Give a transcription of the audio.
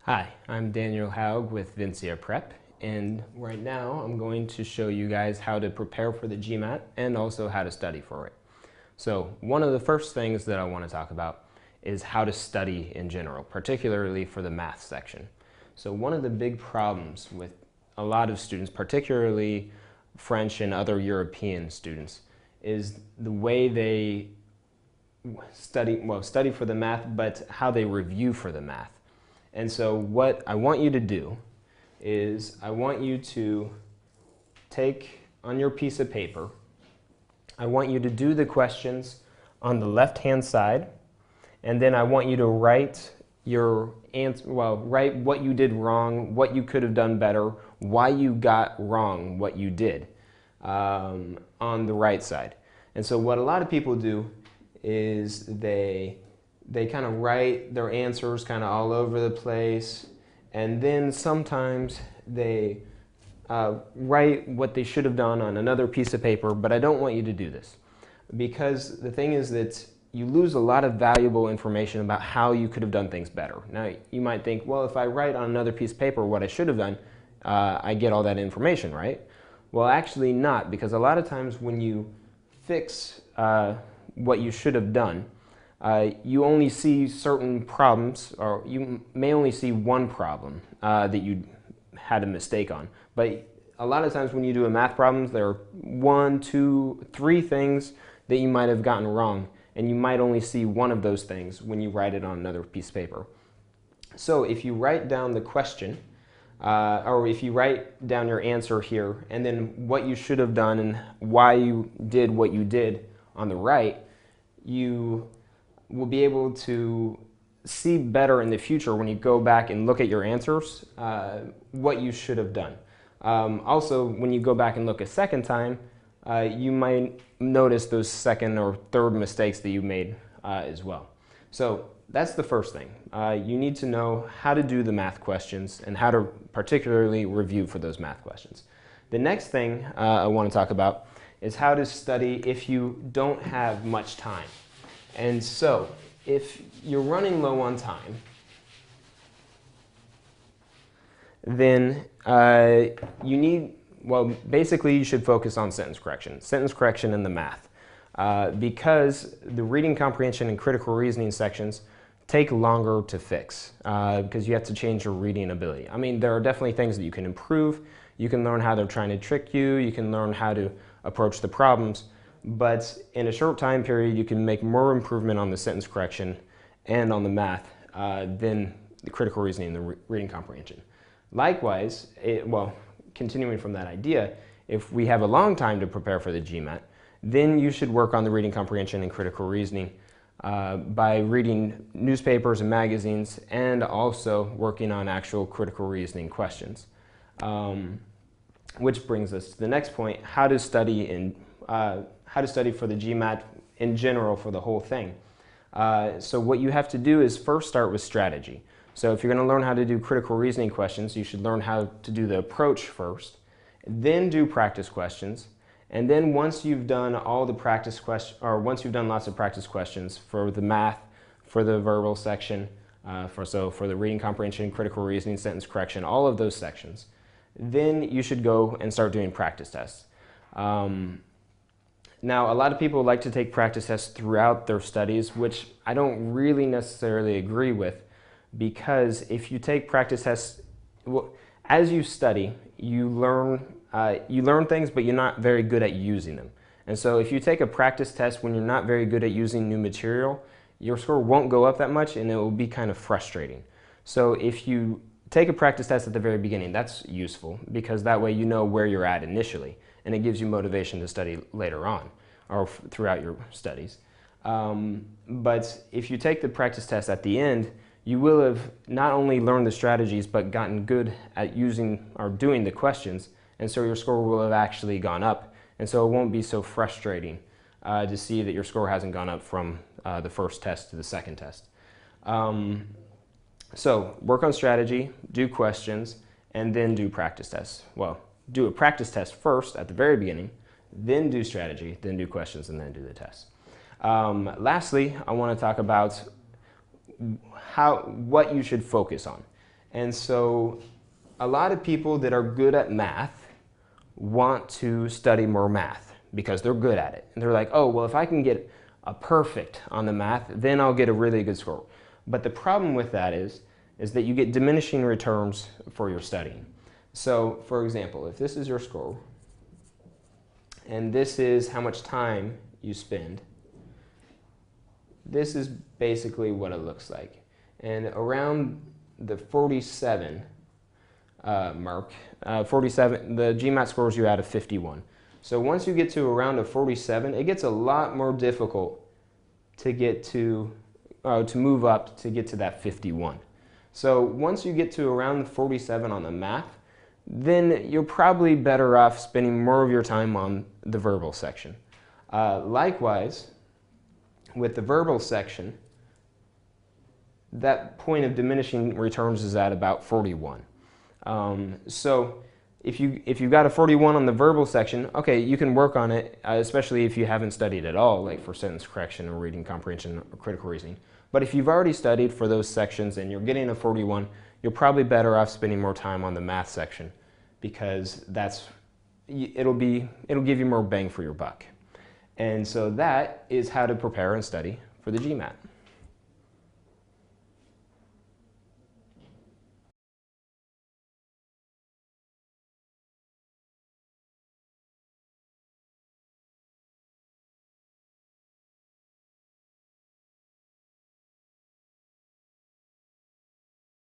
Hi, I'm Daniel Haug with Vincia Prep, and right now I'm going to show you guys how to prepare for the GMAT and also how to study for it. So one of the first things that I want to talk about is how to study in general, particularly for the math section. So one of the big problems with a lot of students, particularly French and other European students, is the way they study for the math, but how they review for the math. And so what I want you to do is I want you to take on your piece of paper, I want you to do the questions on the left-hand side, and then I want you to write your answer, write what you did wrong, what you could have done better, why you got wrong what you did on the right side. And so what a lot of people do is they kind of write their answers kind of all over the place, and then sometimes they write what they should have done on another piece of paper, but I don't want you to do this. Because the thing is that you lose a lot of valuable information about how you could have done things better. Now, you might think, well, if I write on another piece of paper what I should have done, I get all that information, right? Well, actually not, because a lot of times when you fix what you should have done, you only see certain problems, or you may only see one problem that you had a mistake on. But a lot of times when you do a math problem, there are 1, 2, 3 things that you might have gotten wrong, and you might only see one of those things when you write it on another piece of paper. So if you write down the question, or if you write down your answer here, and then what you should have done and why you did what you did on the right, you will be able to see better in the future when you go back and look at your answers what you should have done. Also, when you go back and look a second time, you might notice those second or third mistakes that you made as well. So that's the first thing. You need to know how to do the math questions and how to particularly review for those math questions. The next thing I want to talk about is how to study if you don't have much time. And so, if you're running low on time, then basically you should focus on sentence correction and the math. Because the reading comprehension and critical reasoning sections take longer to fix because you have to change your reading ability. I mean, there are definitely things that you can improve. You can learn how they're trying to trick you. You can learn how to approach the problems. But in a short time period, you can make more improvement on the sentence correction and on the math than the critical reasoning and the reading comprehension. Likewise, continuing from that idea, if we have a long time to prepare for the GMAT, then you should work on the reading comprehension and critical reasoning by reading newspapers and magazines, and also working on actual critical reasoning questions. Which brings us to the next point: how to study for the GMAT in general for the whole thing. So what you have to do is first start with strategy. So if you're going to learn how to do critical reasoning questions, you should learn how to do the approach first, then do practice questions, and then once you've done all the practice questions, or once you've done lots of practice questions for the math, for the verbal section, for the reading comprehension, critical reasoning, sentence correction, all of those sections, then you should go and start doing practice tests. Now, a lot of people like to take practice tests throughout their studies, which I don't really necessarily agree with, because if you take practice tests, as you study, you learn things, but you're not very good at using them. And so if you take a practice test when you're not very good at using new material, your score won't go up that much, and it will be kind of frustrating. So if you take a practice test at the very beginning, that's useful, because that way you know where you're at initially, and it gives you motivation to study later on or throughout your studies. But if you take the practice test at the end, you will have not only learned the strategies but gotten good at using or doing the questions, and so your score will have actually gone up, and so it won't be so frustrating to see that your score hasn't gone up from the first test to the second test. So work on strategy, do questions, and then do practice tests. Well, do a practice test first at the very beginning, then do strategy, then do questions, and then do the test. Lastly, I want to talk about what you should focus on. And so a lot of people that are good at math want to study more math because they're good at it. And they're like, oh, well, if I can get a perfect on the math, then I'll get a really good score. But the problem with that is that you get diminishing returns for your studying. So, for example, if this is your score, and this is how much time you spend, this is basically what it looks like. And around the 47 mark, 47, the GMAT scores you out of 51. So once you get to around a 47, it gets a lot more difficult to get to move up to get to that 51. So once you get to around the 47 on the math, then you're probably better off spending more of your time on the verbal section. Likewise, with the verbal section, that point of diminishing returns is at about 41. So if you got a 41 on the verbal section, okay, you can work on it, especially if you haven't studied at all, like for sentence correction or reading comprehension or critical reasoning. But if you've already studied for those sections and you're getting a 41, you're probably better off spending more time on the math section because it'll give you more bang for your buck. And so that is how to prepare and study for the GMAT.